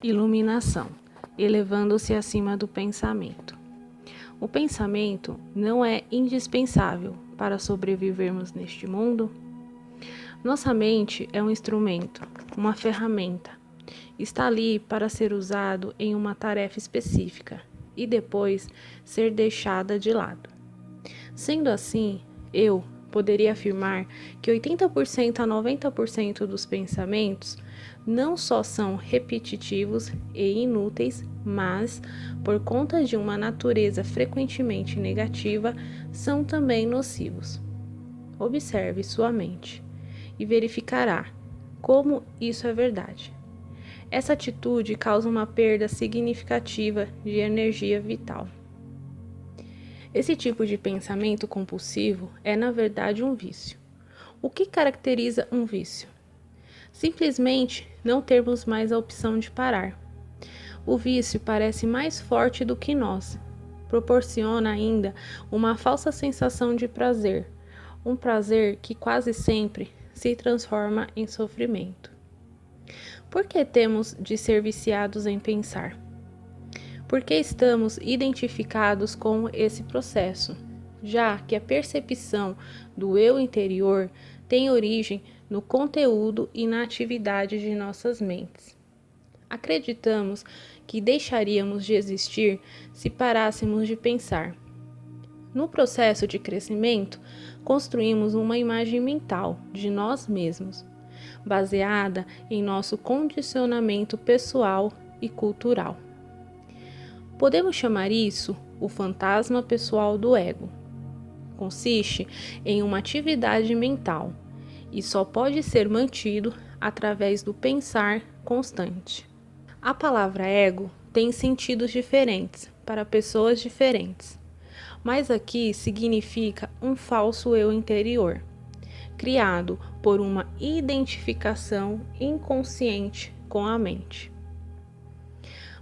Iluminação, elevando-se acima do pensamento. O pensamento não é indispensável para sobrevivermos neste mundo? Nossa mente é um instrumento, uma ferramenta. Está ali para ser usado em uma tarefa específica e depois ser deixada de lado. Sendo assim, eu poderia afirmar que 80% a 90% dos pensamentos não só são repetitivos e inúteis, mas, por conta de uma natureza frequentemente negativa, são também nocivos. Observe sua mente e verificará como isso é verdade. Essa atitude causa uma perda significativa de energia vital. Esse tipo de pensamento compulsivo é, na verdade, um vício. O que caracteriza um vício? Simplesmente não termos mais a opção de parar. O vício parece mais forte do que nós. Proporciona ainda uma falsa sensação de prazer, um prazer que quase sempre se transforma em sofrimento. Por que temos de ser viciados em pensar? Porque estamos identificados com esse processo, já que a percepção do eu interior tem origem no conteúdo e na atividade de nossas mentes. Acreditamos que deixaríamos de existir se parássemos de pensar. No processo de crescimento, construímos uma imagem mental de nós mesmos, baseada em nosso condicionamento pessoal e cultural. Podemos chamar isso o fantasma pessoal do ego. Consiste em uma atividade mental e só pode ser mantido através do pensar constante. A palavra ego tem sentidos diferentes para pessoas diferentes, mas aqui significa um falso eu interior, criado por uma identificação inconsciente com a mente.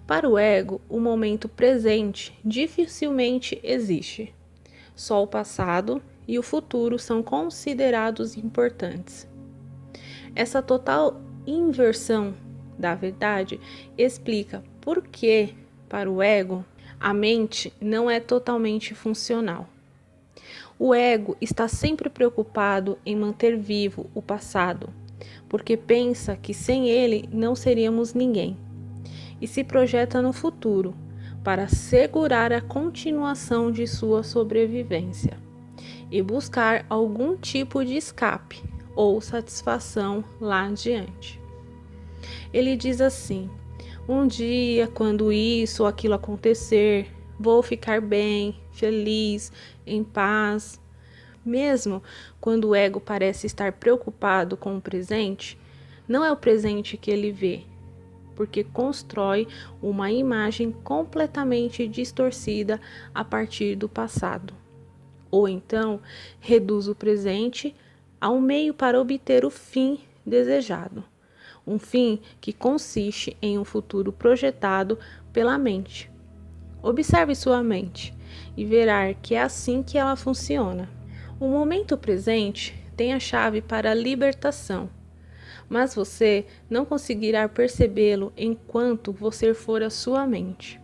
Para o ego, o momento presente dificilmente existe. Só o passado e o futuro são considerados importantes. Essa total inversão da verdade explica por que, para o ego, a mente não é totalmente funcional. O ego está sempre preocupado em manter vivo o passado, porque pensa que sem ele não seríamos ninguém, e se projeta no futuro para assegurar a continuação de sua sobrevivência e buscar algum tipo de escape ou satisfação lá adiante. Ele diz assim: um dia, quando isso ou aquilo acontecer, vou ficar bem, feliz, em paz. Mesmo quando o ego parece estar preocupado com o presente, não é o presente que ele vê, porque constrói uma imagem completamente distorcida a partir do passado. Ou então, reduz o presente a um meio para obter o fim desejado. Um fim que consiste em um futuro projetado pela mente. Observe sua mente e verá que é assim que ela funciona. O momento presente tem a chave para a libertação, mas você não conseguirá percebê-lo enquanto você for a sua mente.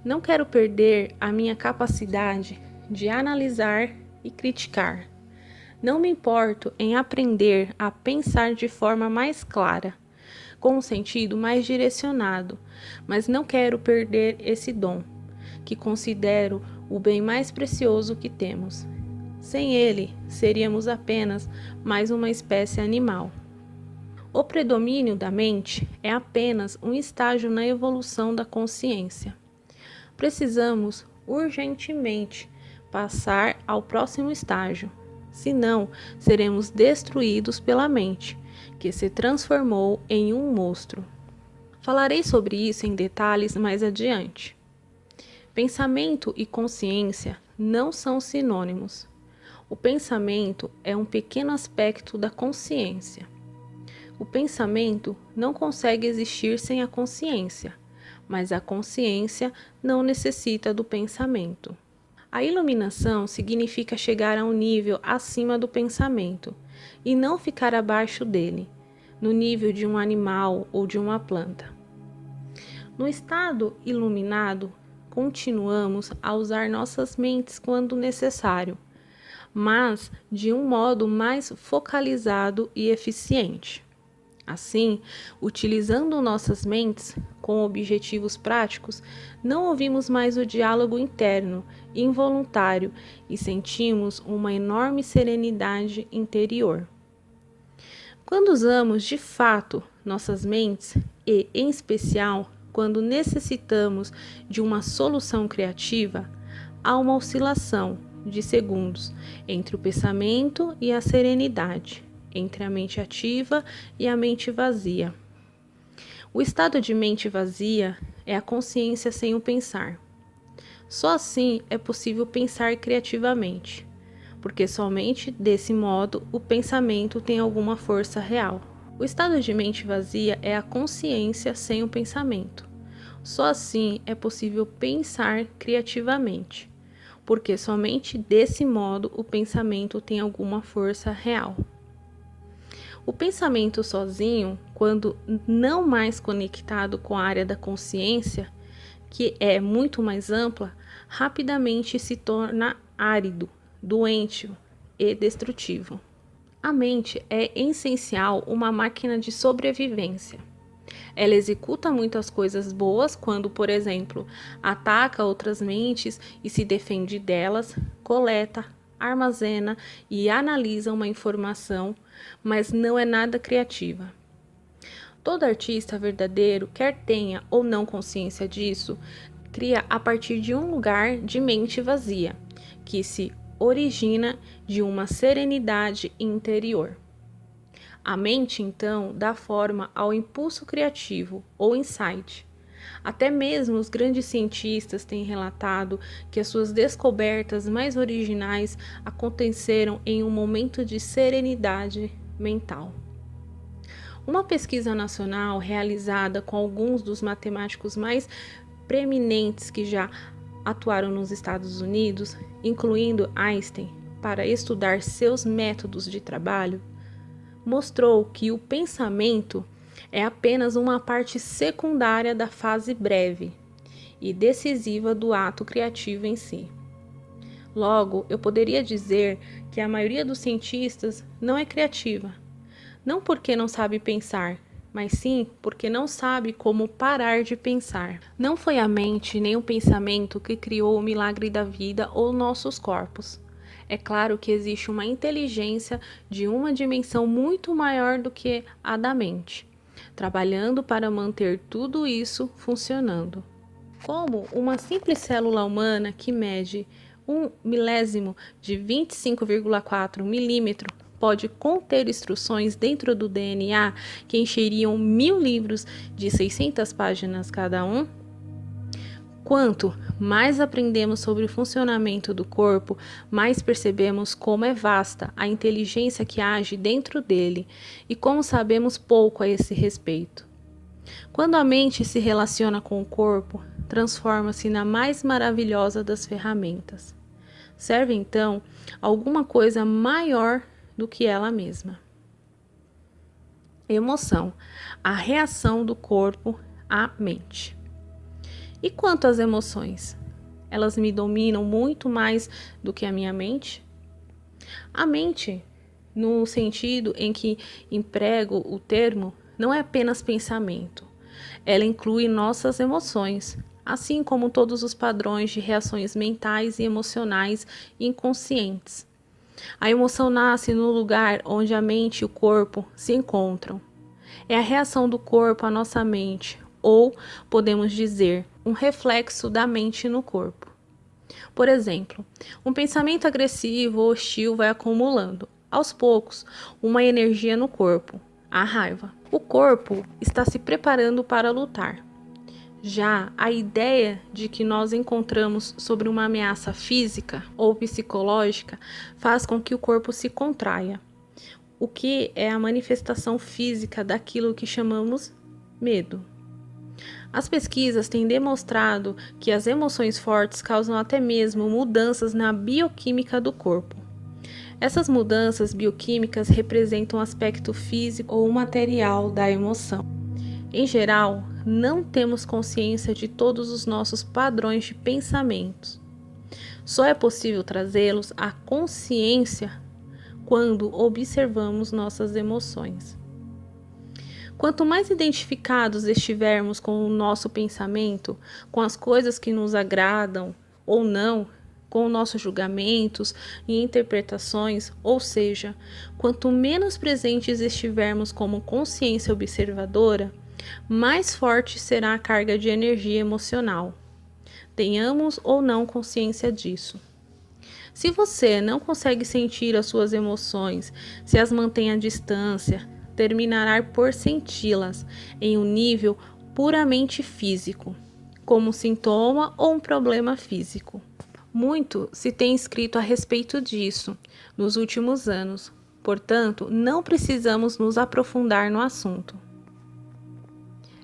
Não quero perder a minha capacidade de analisar e criticar. Não me importo em aprender a pensar de forma mais clara, com um sentido mais direcionado, mas não quero perder esse dom, que considero o bem mais precioso que temos. Sem ele, seríamos apenas mais uma espécie animal. O predomínio da mente é apenas um estágio na evolução da consciência. Precisamos urgentemente passar ao próximo estágio, senão seremos destruídos pela mente, que se transformou em um monstro. Falarei sobre isso em detalhes mais adiante. Pensamento e consciência não são sinônimos. O pensamento é um pequeno aspecto da consciência. O pensamento não consegue existir sem a consciência, mas a consciência não necessita do pensamento. A iluminação significa chegar a um nível acima do pensamento e não ficar abaixo dele, no nível de um animal ou de uma planta. No estado iluminado, continuamos a usar nossas mentes quando necessário, mas de um modo mais focalizado e eficiente. Assim, utilizando nossas mentes com objetivos práticos, não ouvimos mais o diálogo interno, involuntário, e sentimos uma enorme serenidade interior. Quando usamos de fato nossas mentes, e em especial quando necessitamos de uma solução criativa, há uma oscilação de segundos entre o pensamento e a serenidade, entre a mente ativa e a mente vazia. O estado de mente vazia é a consciência sem o pensar. Só assim é possível pensar criativamente, porque somente desse modo o pensamento tem alguma força real. O estado de mente vazia é a consciência sem o pensamento. Só assim é possível pensar criativamente, porque somente desse modo o pensamento tem alguma força real. O pensamento sozinho, quando não mais conectado com a área da consciência, que é muito mais ampla, rapidamente se torna árido, doentio e destrutivo. A mente é, em essencial, uma máquina de sobrevivência. Ela executa muitas coisas boas quando, por exemplo, ataca outras mentes e se defende delas, coleta, armazena e analisa uma informação, mas não é nada criativa. Todo artista verdadeiro, quer tenha ou não consciência disso, cria a partir de um lugar de mente vazia, que se origina de uma serenidade interior. A mente, então, dá forma ao impulso criativo ou insight. Até mesmo os grandes cientistas têm relatado que as suas descobertas mais originais aconteceram em um momento de serenidade mental. Uma pesquisa nacional realizada com alguns dos matemáticos mais preeminentes que já atuaram nos Estados Unidos, incluindo Einstein, para estudar seus métodos de trabalho, mostrou que o pensamento é apenas uma parte secundária da fase breve e decisiva do ato criativo em si. Logo, eu poderia dizer que a maioria dos cientistas não é criativa, não porque não sabe pensar, mas sim porque não sabe como parar de pensar. Não foi a mente nem o pensamento que criou o milagre da vida ou nossos corpos. É claro que existe uma inteligência de uma dimensão muito maior do que a da mente, trabalhando para manter tudo isso funcionando. Como uma simples célula humana que mede 1/1000 de 25,4 milímetro pode conter instruções dentro do DNA que encheriam 1000 livros de 600 páginas cada um? Quanto mais aprendemos sobre o funcionamento do corpo, mais percebemos como é vasta a inteligência que age dentro dele e como sabemos pouco a esse respeito. Quando a mente se relaciona com o corpo, transforma-se na mais maravilhosa das ferramentas. Serve então alguma coisa maior do que ela mesma. Emoção, a reação do corpo à mente. E quanto às emoções? Elas me dominam muito mais do que a minha mente? A mente, no sentido em que emprego o termo, não é apenas pensamento. Ela inclui nossas emoções, assim como todos os padrões de reações mentais e emocionais inconscientes. A emoção nasce no lugar onde a mente e o corpo se encontram. É a reação do corpo à nossa mente, ou, podemos dizer, um reflexo da mente no corpo. Por exemplo, um pensamento agressivo ou hostil vai acumulando, aos poucos, uma energia no corpo, a raiva. O corpo está se preparando para lutar. Já a ideia de que nós encontramos sobre uma ameaça física ou psicológica faz com que o corpo se contraia, o que é a manifestação física daquilo que chamamos medo. As pesquisas têm demonstrado que as emoções fortes causam até mesmo mudanças na bioquímica do corpo. Essas mudanças bioquímicas representam o aspecto físico ou material da emoção. Em geral, não temos consciência de todos os nossos padrões de pensamentos. Só é possível trazê-los à consciência quando observamos nossas emoções. Quanto mais identificados estivermos com o nosso pensamento, com as coisas que nos agradam ou não, com nossos julgamentos e interpretações, ou seja, quanto menos presentes estivermos como consciência observadora, mais forte será a carga de energia emocional. Tenhamos ou não consciência disso. Se você não consegue sentir as suas emoções, se as mantém à distância, terminará por senti-las em um nível puramente físico, como um sintoma ou um problema físico. Muito se tem escrito a respeito disso nos últimos anos, portanto, não precisamos nos aprofundar no assunto.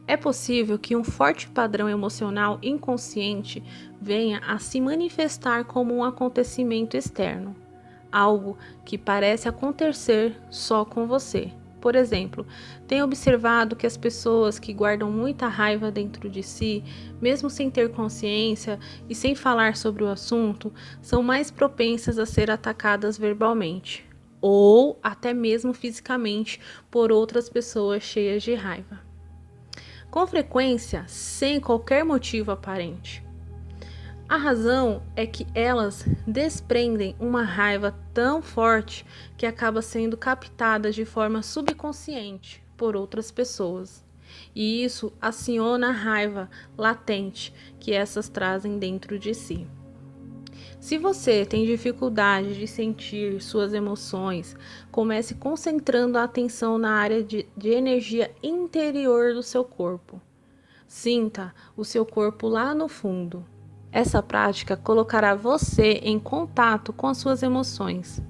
É possível que um forte padrão emocional inconsciente venha a se manifestar como um acontecimento externo, algo que parece acontecer só com você. Por exemplo, tem observado que as pessoas que guardam muita raiva dentro de si, mesmo sem ter consciência e sem falar sobre o assunto, são mais propensas a ser atacadas verbalmente, ou até mesmo fisicamente por outras pessoas cheias de raiva. Com frequência, sem qualquer motivo aparente. A razão é que elas desprendem uma raiva tão forte que acaba sendo captada de forma subconsciente por outras pessoas. E isso aciona a raiva latente que essas trazem dentro de si. Se você tem dificuldade de sentir suas emoções, comece concentrando a atenção na área de energia interior do seu corpo. Sinta o seu corpo lá no fundo. Essa prática colocará você em contato com as suas emoções.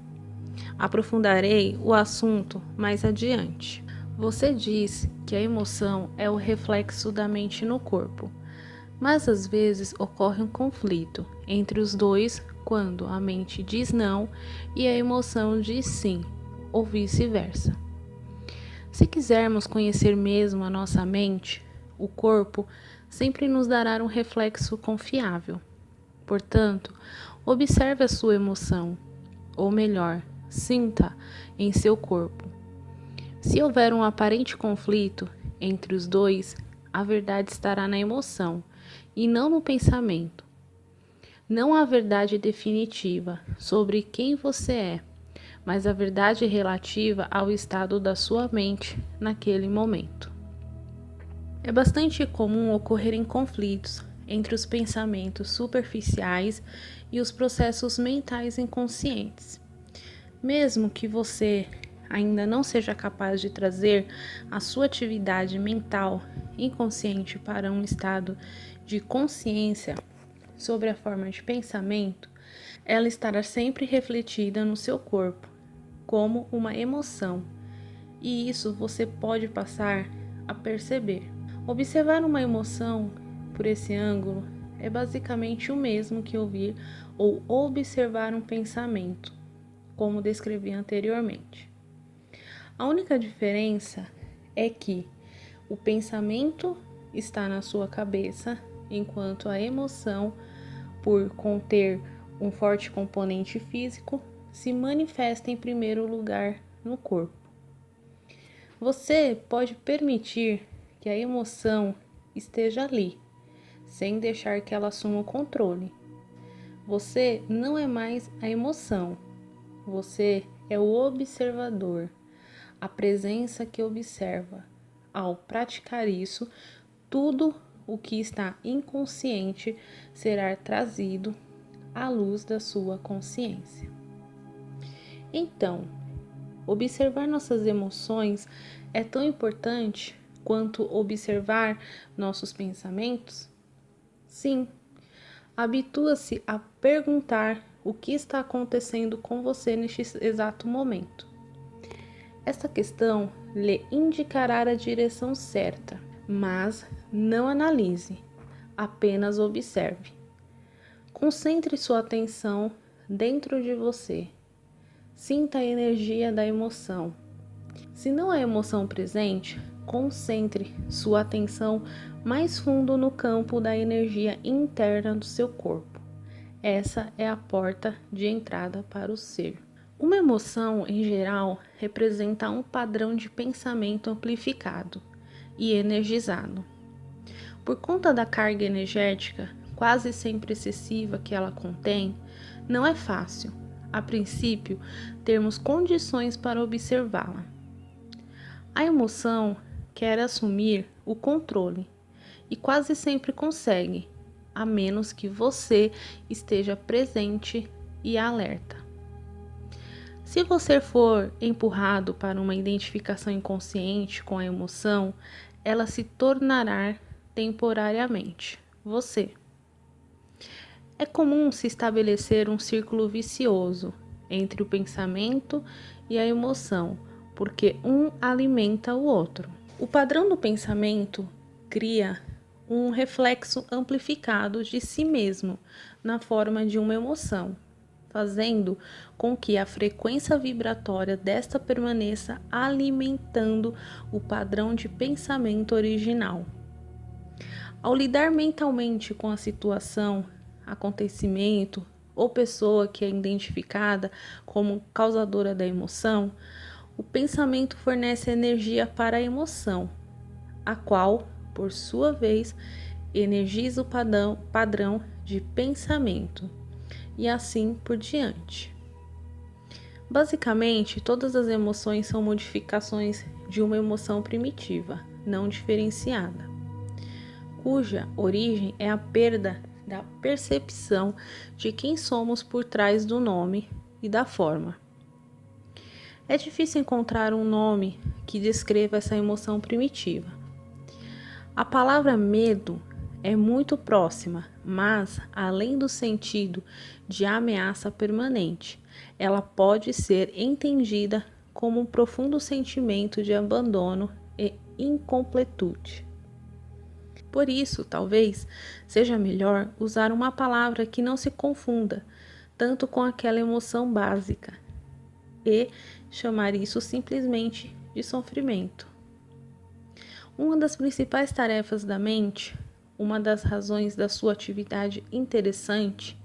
Aprofundarei o assunto mais adiante. Você diz que a emoção é o reflexo da mente no corpo, mas às vezes ocorre um conflito entre os dois quando a mente diz não e a emoção diz sim, ou vice-versa. Se quisermos conhecer mesmo a nossa mente, o corpo sempre nos dará um reflexo confiável. Portanto, observe a sua emoção, ou melhor, sinta em seu corpo. Se houver um aparente conflito entre os dois, a verdade estará na emoção e não no pensamento. Não há verdade definitiva sobre quem você é, mas a verdade relativa ao estado da sua mente naquele momento. É bastante comum ocorrerem conflitos entre os pensamentos superficiais e os processos mentais inconscientes. Mesmo que você ainda não seja capaz de trazer a sua atividade mental inconsciente para um estado de consciência sobre a forma de pensamento, ela estará sempre refletida no seu corpo, como uma emoção, e isso você pode passar a perceber. Observar uma emoção por esse ângulo é basicamente o mesmo que ouvir ou observar um pensamento, como descrevi anteriormente. A única diferença é que o pensamento está na sua cabeça, enquanto a emoção, por conter um forte componente físico, se manifesta em primeiro lugar no corpo. Você pode permitir que a emoção esteja ali, sem deixar que ela assuma o controle. Você não é mais a emoção, você é o observador, a presença que observa. Ao praticar isso, tudo o que está inconsciente será trazido à luz da sua consciência. Então, observar nossas emoções é tão importante quanto observar nossos pensamentos? Sim. Habitua-se a perguntar o que está acontecendo com você neste exato momento. Esta questão lhe indicará a direção certa, mas não analise, apenas observe. Concentre sua atenção dentro de você. Sinta a energia da emoção. Se não há emoção presente, concentre sua atenção mais fundo no campo da energia interna do seu corpo. Essa é a porta de entrada para o ser. Uma emoção, em geral, representa um padrão de pensamento amplificado e energizado. Por conta da carga energética, quase sempre excessiva que ela contém, não é fácil, a princípio, termos condições para observá-la. A emoção quer assumir o controle e quase sempre consegue, a menos que você esteja presente e alerta. Se você for empurrado para uma identificação inconsciente com a emoção, ela se tornará temporariamente você. É comum se estabelecer um círculo vicioso entre o pensamento e a emoção, porque um alimenta o outro. O padrão do pensamento cria um reflexo amplificado de si mesmo na forma de uma emoção, fazendo com que a frequência vibratória desta permaneça alimentando o padrão de pensamento original. Ao lidar mentalmente com a situação, acontecimento ou pessoa que é identificada como causadora da emoção, o pensamento fornece energia para a emoção, a qual, por sua vez, energiza o padrão de pensamento, e assim por diante. Basicamente, todas as emoções são modificações de uma emoção primitiva, não diferenciada, cuja origem é a perda da percepção de quem somos por trás do nome e da forma. É difícil encontrar um nome que descreva essa emoção primitiva. A palavra medo é muito próxima, mas, além do sentido de ameaça permanente, ela pode ser entendida como um profundo sentimento de abandono e incompletude. Por isso, talvez seja melhor usar uma palavra que não se confunda tanto com aquela emoção básica e chamar isso simplesmente de sofrimento. Uma das principais tarefas da mente, uma das razões da sua atividade interessante,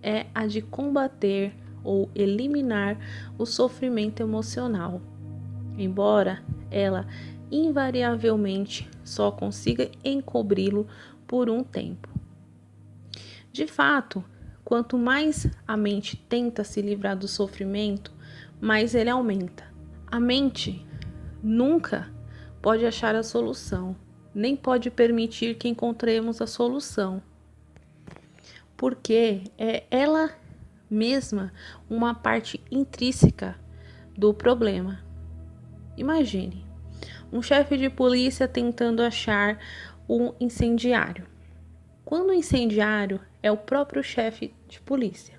é a de combater ou eliminar o sofrimento emocional, embora ela invariavelmente só consiga encobri-lo por um tempo. De fato, quanto mais a mente tenta se livrar do sofrimento, mais ele aumenta. A mente nunca pode achar a solução, nem pode permitir que encontremos a solução, porque é ela mesma uma parte intrínseca do problema. Imagine um chefe de polícia tentando achar um incendiário, quando o incendiário é o próprio chefe de polícia.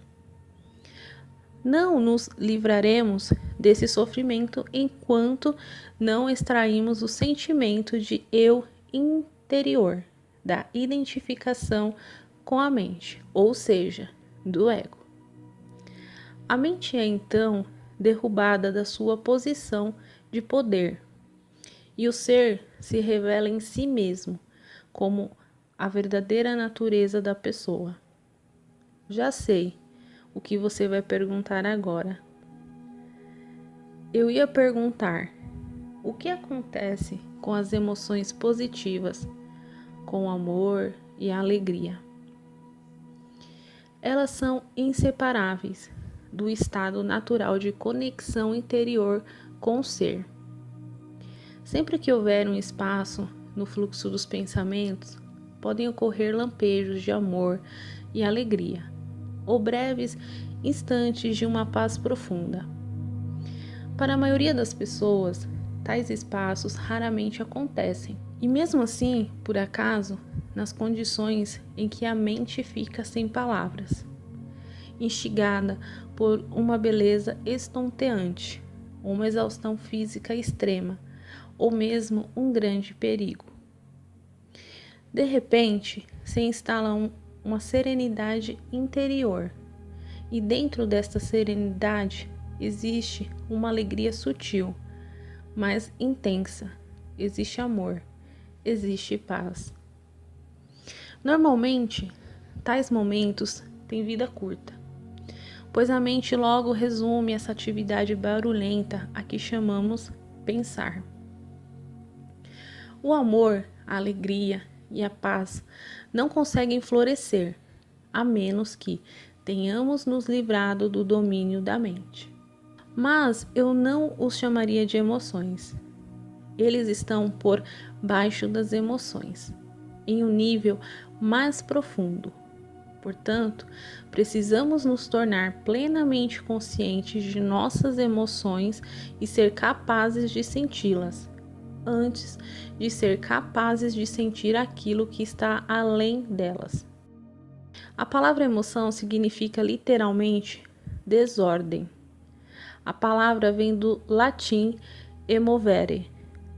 Não nos livraremos desse sofrimento enquanto não extrairmos o sentimento de eu interior, da identificação com a mente, ou seja, do ego. A mente é então derrubada da sua posição de poder e o ser se revela em si mesmo como a verdadeira natureza da pessoa. Já sei o que você vai perguntar agora. Eu ia perguntar: o que acontece com as emoções positivas, com o amor e a alegria? Elas são inseparáveis do estado natural de conexão interior com o ser. Sempre que houver um espaço no fluxo dos pensamentos, podem ocorrer lampejos de amor e alegria, ou breves instantes de uma paz profunda. Para a maioria das pessoas, tais espaços raramente acontecem, e mesmo assim, por acaso, nas condições em que a mente fica sem palavras, instigada por uma beleza estonteante, uma exaustão física extrema, ou mesmo um grande perigo. De repente, se instala uma serenidade interior, e dentro desta serenidade existe uma alegria sutil, mas intensa, existe amor, existe paz. Normalmente, tais momentos têm vida curta, pois a mente logo resume essa atividade barulhenta a que chamamos pensar. O amor, a alegria e a paz não conseguem florescer, a menos que tenhamos nos livrado do domínio da mente. Mas eu não os chamaria de emoções. Eles estão por baixo das emoções, em um nível mais profundo. Portanto, precisamos nos tornar plenamente conscientes de nossas emoções e ser capazes de senti-las, antes de ser capazes de sentir aquilo que está além delas. A palavra emoção significa literalmente desordem. A palavra vem do latim emovere,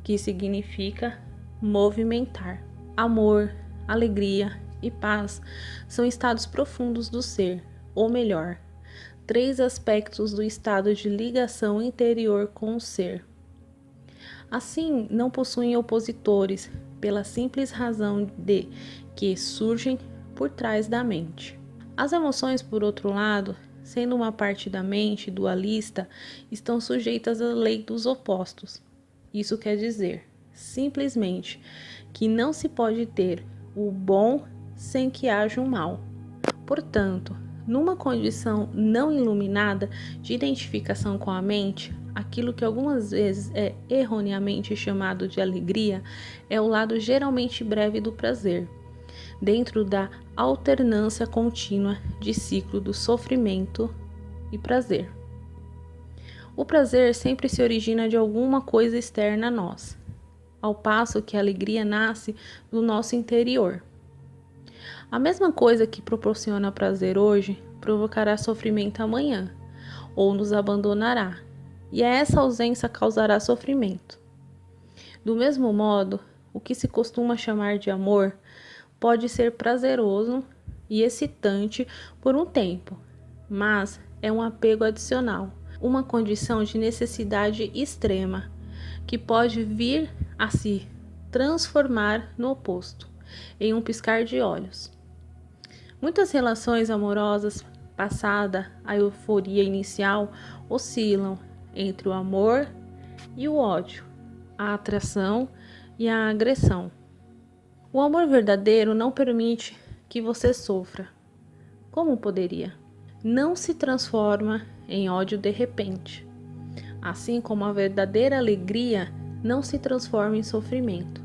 que significa movimentar. Amor, alegria e paz são estados profundos do ser, ou melhor, 3 aspectos do estado de ligação interior com o ser. Assim, não possuem opositores, pela simples razão de que surgem por trás da mente. As emoções, por outro lado, sendo uma parte da mente dualista, estão sujeitas à lei dos opostos. Isso quer dizer, simplesmente, que não se pode ter o bom sem que haja o mal. Portanto, numa condição não iluminada de identificação com a mente, aquilo que algumas vezes é erroneamente chamado de alegria é o lado geralmente breve do prazer, dentro da alternância contínua de ciclo do sofrimento e prazer. O prazer sempre se origina de alguma coisa externa a nós, ao passo que a alegria nasce do nosso interior. A mesma coisa que proporciona prazer hoje provocará sofrimento amanhã, ou nos abandonará, e essa ausência causará sofrimento. Do mesmo modo, o que se costuma chamar de amor pode ser prazeroso e excitante por um tempo, mas é um apego adicional, uma condição de necessidade extrema, que pode vir a se transformar no oposto, em um piscar de olhos. Muitas relações amorosas, passada a euforia inicial, oscilam entre o amor e o ódio, a atração e a agressão. O amor verdadeiro não permite que você sofra. Como poderia? Não se transforma em ódio de repente, assim como a verdadeira alegria não se transforma em sofrimento.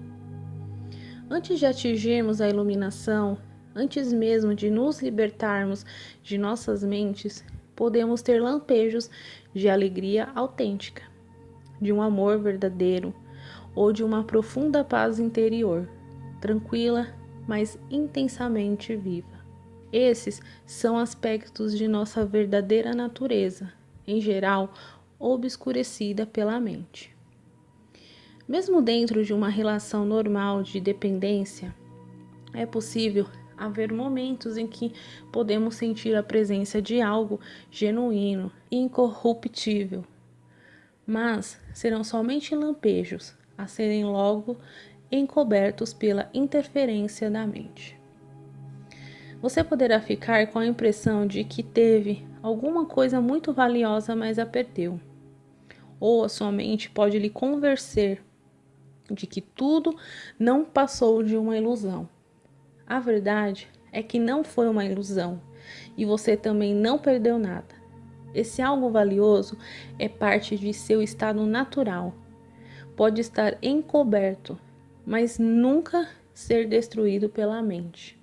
Antes de atingirmos a iluminação, antes mesmo de nos libertarmos de nossas mentes, podemos ter lampejos de alegria autêntica, de um amor verdadeiro ou de uma profunda paz interior, tranquila, mas intensamente viva. Esses são aspectos de nossa verdadeira natureza, em geral, obscurecida pela mente. Mesmo dentro de uma relação normal de dependência, é possível haver momentos em que podemos sentir a presença de algo genuíno e incorruptível, mas serão somente lampejos a serem logo encobertos pela interferência da mente. Você poderá ficar com a impressão de que teve alguma coisa muito valiosa, mas a perdeu. Ou a sua mente pode lhe convencer de que tudo não passou de uma ilusão. A verdade é que não foi uma ilusão e você também não perdeu nada. Esse algo valioso é parte de seu estado natural. Pode estar encoberto, mas nunca ser destruído pela mente.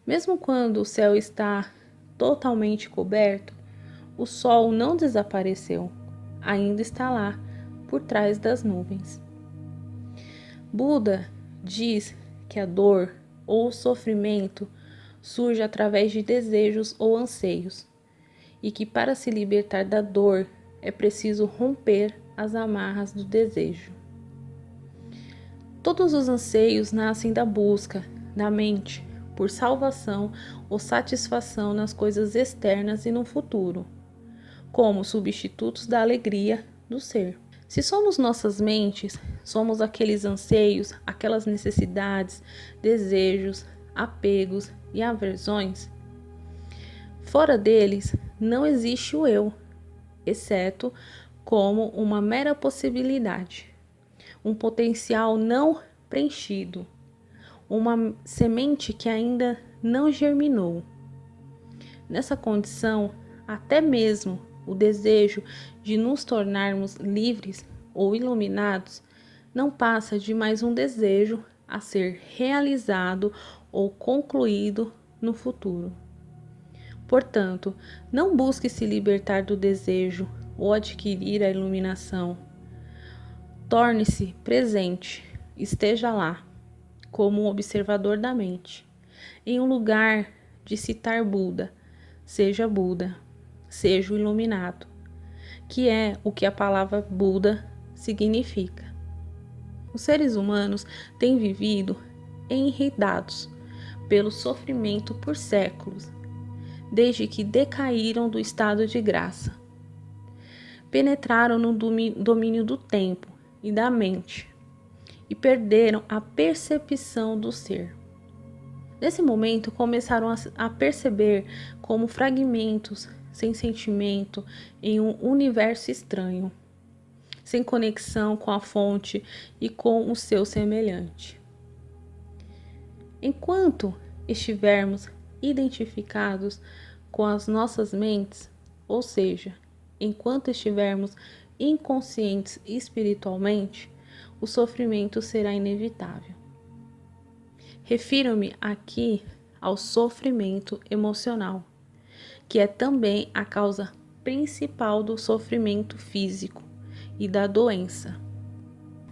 Mesmo quando o céu está totalmente coberto, o sol não desapareceu, ainda está lá, por trás das nuvens. Buda diz que a dor ou o sofrimento surge através de desejos ou anseios, e que para se libertar da dor é preciso romper as amarras do desejo. Todos os anseios nascem da busca da mente por salvação ou satisfação nas coisas externas e no futuro, como substitutos da alegria do ser. Se somos nossas mentes, somos aqueles anseios, aquelas necessidades, desejos, apegos e aversões. Fora deles, não existe o eu, exceto como uma mera possibilidade, um potencial não preenchido, uma semente que ainda não germinou. Nessa condição, até mesmo o desejo de nos tornarmos livres ou iluminados não passa de mais um desejo a ser realizado ou concluído no futuro. Portanto, não busque se libertar do desejo ou adquirir a iluminação. Torne-se presente, esteja lá, como um observador da mente, em um lugar de citar Buda, seja o iluminado, que é o que a palavra Buda significa. Os seres humanos têm vivido enredados pelo sofrimento por séculos, desde que decaíram do estado de graça. Penetraram no domínio do tempo e da mente e perderam a percepção do ser. Nesse momento, começaram a perceber como fragmentos sem sentimento em um universo estranho, sem conexão com a fonte e com o seu semelhante. Enquanto estivermos identificados com as nossas mentes, ou seja, enquanto estivermos inconscientes espiritualmente, o sofrimento será inevitável. Refiro-me aqui ao sofrimento emocional, que é também a causa principal do sofrimento físico e da doença.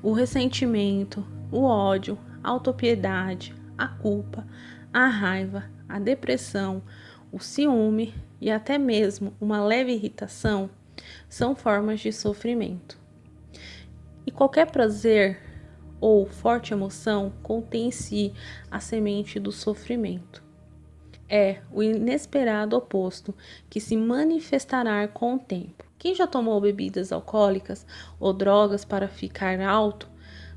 O ressentimento, o ódio, a autopiedade, a culpa, a raiva, a depressão, o ciúme e até mesmo uma leve irritação são formas de sofrimento. E qualquer prazer ou forte emoção contém em si a semente do sofrimento. É o inesperado oposto que se manifestará com o tempo. Quem já tomou bebidas alcoólicas ou drogas para ficar alto,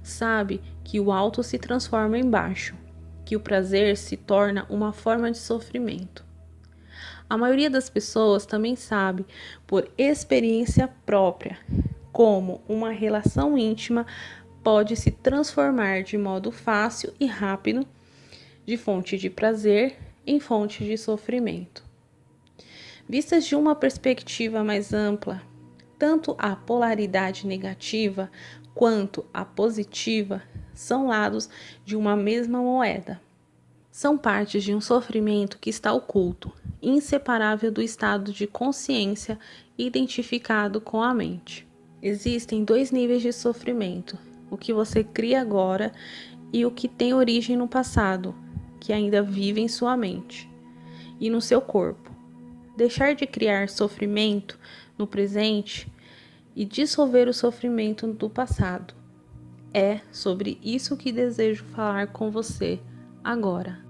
sabe que o alto se transforma em baixo, que o prazer se torna uma forma de sofrimento. A maioria das pessoas também sabe, por experiência própria, como uma relação íntima pode se transformar de modo fácil e rápido de fonte de prazer em fonte de sofrimento. Vistas de uma perspectiva mais ampla, tanto a polaridade negativa quanto a positiva são lados de uma mesma moeda. São partes de um sofrimento que está oculto, inseparável do estado de consciência identificado com a mente. Existem 2 níveis de sofrimento: o que você cria agora e o que tem origem no passado, que ainda vive em sua mente e no seu corpo. Deixar de criar sofrimento no presente e dissolver o sofrimento do passado. É sobre isso que desejo falar com você agora.